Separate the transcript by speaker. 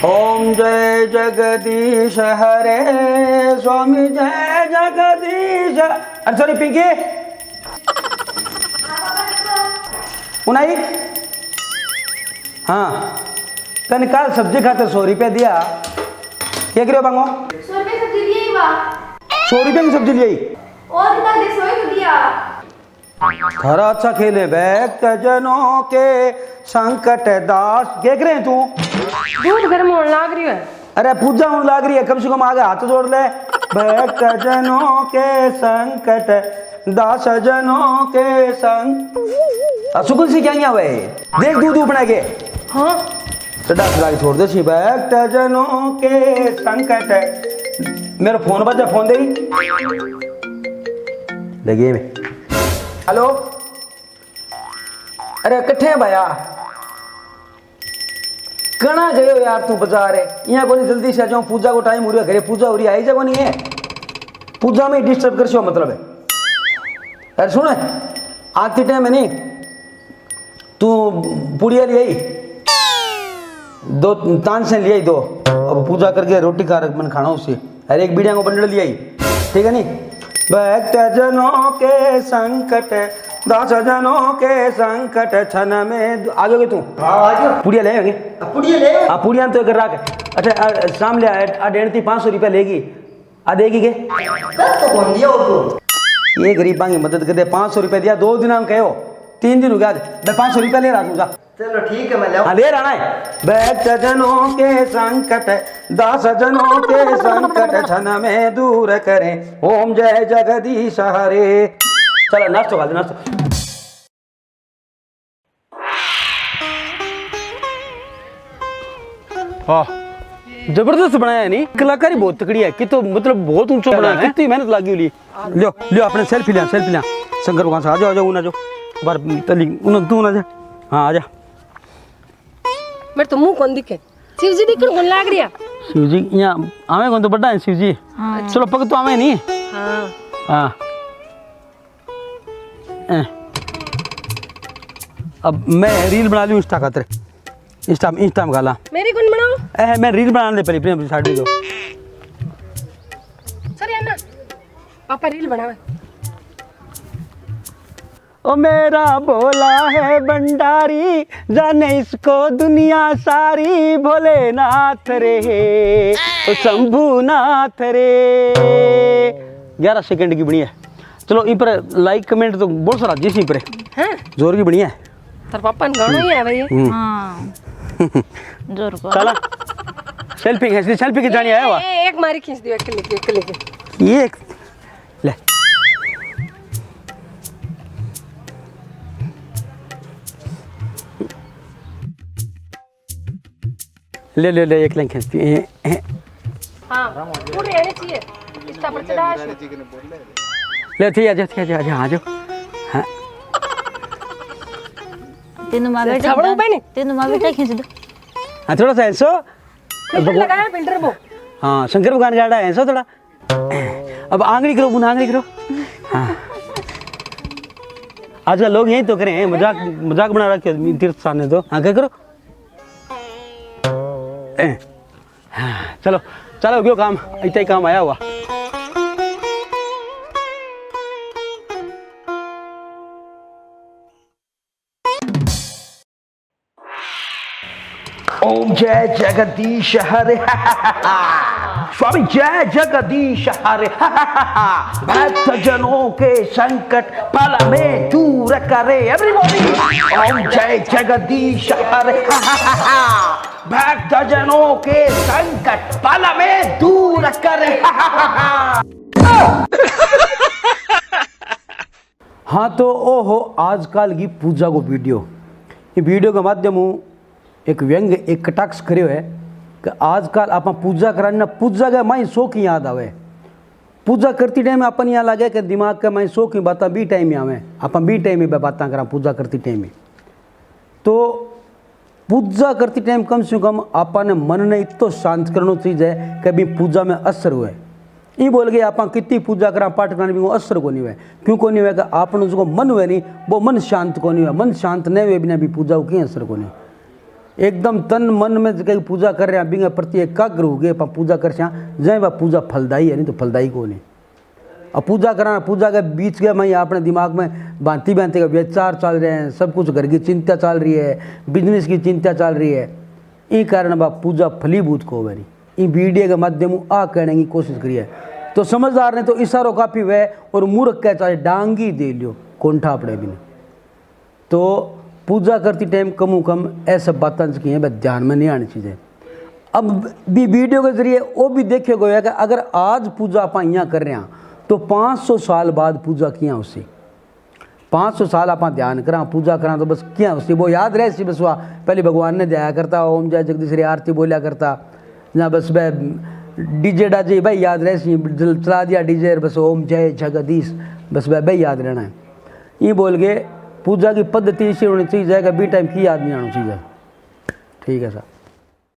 Speaker 1: ओम जय जगदीश हरे स्वामी जय जगदीश। अरे सॉरी पिंकी उनाई हाँ तने काल सब्जी खाते 100 रुपया दिया क्या करो बांगो
Speaker 2: 100 रुपये सब्जी दिए ही बा
Speaker 1: 100 रुपया की सब्जी ली
Speaker 2: और कितना दे 100 तो दिया
Speaker 1: खरा अच्छा खेले भक्त जनों के संकट दास क्या करे तू
Speaker 3: दूध गर्म होने लाग रही है।
Speaker 1: अरे पूजा होने लाग रही है कम से कम आगे हाथ जोड़ ले भक्त जनों के संकट दास जनों के संग सुकुल से क्या हुआ है देख दूध बना के
Speaker 3: हाँ
Speaker 1: चढ़ा चढ़ा के छोड़ दे सी भक्त जनों के संकट मेरा फोन बजा फोन दे लगे में हेलो अरे कट्ठे है भैया कना गए हो यार तू बाजार है यहाँ को नहीं जल्दी से आ जाऊँ पूजा को टाइम हो रहा है घरे पूजा हो रही है आई जगह नहीं है पूजा में डिस्टर्ब कर मतलब है अरे सुन आती टाइम है नहीं तू पुड़िया ले आई 2 तान से ले आई 2 अब पूजा करके रोटी खा मन खाना उससे अरे एक बीड़िया को बंडल ले आई ठीक है नहीं भक्त जनों के संकट दास जनों के संकट छन में आ जाओगे तू पुड़िया ले आएंगे पुड़िया तो कर रख अच्छा शाम ले आ 500 रुपया लेगी आ देगी के ये गरीबां की मदद कर दे 500 रुपया दिया 2 दिन हम कहो 3 दिन हो गया मैं 500 रुपया ले रहा तुझा
Speaker 4: चलो ठीक है मैं ले
Speaker 1: हाँ ले रहा है भक्त जनों के संकट दास जनों के संकट छन में दूर करें ओम जय जगदीश हरे चलो नाश्तो खा ले नाश्तो हाँ जबरदस्त बनाया है नहीं कलाकारी बहुत तकड़ी है कि तो मतलब बहुत ऊंचा बनाया है कितनी मेहनत लगी हुई लियो लियो अपने सेल्फी लिया शंकर भगवान से आ जाओ ना जाओ बार तली तू ना जा हाँ आ जा
Speaker 3: मेरे तो मुंह कौन दिखे शिव जी दिखने कौन लाग रही है
Speaker 1: शिव जी यहाँ आवे कौन तो बड़ा है शिव जी चलो पग तो आवे नहीं
Speaker 3: हाँ
Speaker 1: हाँ अब मैं रील बना लूँ इंस्टा खातर इंस्टा में गाला
Speaker 3: मेरी कौन बनाओ
Speaker 1: मैं रील बनाने दे पहले अपनी साइड दो
Speaker 3: सर यार ना पापा रील बनावे
Speaker 1: ओ मेरा बोला है भंडारी जाने इसको दुनिया सारी भोलेनाथ रे ओ शंभुनाथ रे 11 सेकंड की बनी है चलो इन पर लाइक कमेंट तो बहुत सारा जिस पर
Speaker 3: हैं
Speaker 1: जोर की बनी है
Speaker 3: तर पापा ने गाना ही है भाई
Speaker 5: हाँ जोर को
Speaker 1: चला सेल्फी की जानी आया हुआ
Speaker 3: एक मारी खींच दियो एक लेके
Speaker 1: ये एक ले ले ले ले एक लाइन खींचती है
Speaker 3: हाँ पूरे रहने चाहिए इसका पर चढ़ा
Speaker 1: ले थी आ जाओ हाँ
Speaker 5: तीनों माँ
Speaker 3: छाबड़ू पे नहीं
Speaker 5: तीनों माँ बेटा खींच दो
Speaker 1: हाँ थोड़ा सा ऐसो
Speaker 3: फिल्टर लगाया फिल्टर वो
Speaker 1: हाँ शंकर भगवान गाड़ा है ऐसा थोड़ा अब आंगड़ी करो बुना आंगड़ी करो हाँ आजकल लोग यही तो करें मजाक बना रखे तीर्थ स्थान ने तो हाँ क्या करो हाँ, चलो चलो क्यों काम इतना ही काम आया हुआ ओम जय जगदीश हरे स्वामी जय जगदीश हरे भक्त जनों के संकट पल में दूर करे एवरीबॉडी ओम जय जगदीश हरे भक्त जनों के संकट पल में दूर करे हाँ तो ओ हो आजकल की पूजा को वीडियो ये वीडियो के माध्यम एक व्यंग एक कटाक्ष करियो है कि आजकल आप पूजा कराने पूजा के माई शो की याद आवे पूजा करती टाइम अपन यहाँ लगे कि दिमाग के माई शो की बातें बी टाइम में आवे अपन बी टाइम में बातें करा पूजा करती टाइम में तो पूजा करती टाइम कम से कम अपन मन ने इतो शांत करना चाहिए कि भी पूजा में असर हुए ये बोल गए आप कितनी पूजा करा पाठ कराने भी वो असर को नहीं हुए क्यों को नहीं हुआ कि आपने उसको मन हुए नहीं वो मन शांत को नहीं हुआ मन शांत नहीं हुए बिना भी पूजा को कहीं असर को नहीं एकदम तन मन में कहीं पूजा कर रहे हैं बिंग प्रति एकाग्र हो गए पूजा कर जय वह पूजा फलदायी है नहीं तो फलदायी को नहीं। अब पूजा कराना पूजा के बीच गए मैं अपने दिमाग में भांति भांति का विचार चल रहे हैं, सब कुछ घर की चिंता चल रही है, बिजनेस की चिंता चल रही है, ये कारण बा पूजा फलीभूत को मेरी इन वीडियो के माध्यम आ कहने की कोशिश करी है। तो समझदार ने तो इशारों काफ़ी वह और मूर्ख कह चाहे डांगी दे लियो कोंठा पड़े भी नहीं। तो पूजा करती टाइम कम ऐसा बातें की हैं बस ध्यान में नहीं आनी चीज़ें। अब भी वीडियो के जरिए वो भी देखे गए कि अगर आज पूजा आप यहाँ कर रहे हैं तो 500 साल बाद पूजा किया उससे 500 साल आप ध्यान करा पूजा करा तो बस क्या उससे वो याद रहे सी बस वह पहले भगवान ने जाया करता ओम जय जगदीश रे आरती बोलिया करता जहाँ बस वह डीजे डाजे भाई याद रहे सी चला दिया डीजे बस ओम जय जगदीश बस वह भाई याद रहना है। ये बोल के पूजा की पद्धति से होनी चाहिए जाएगा बी टाइम की याद नहीं आना चाहिए। ठीक है सर।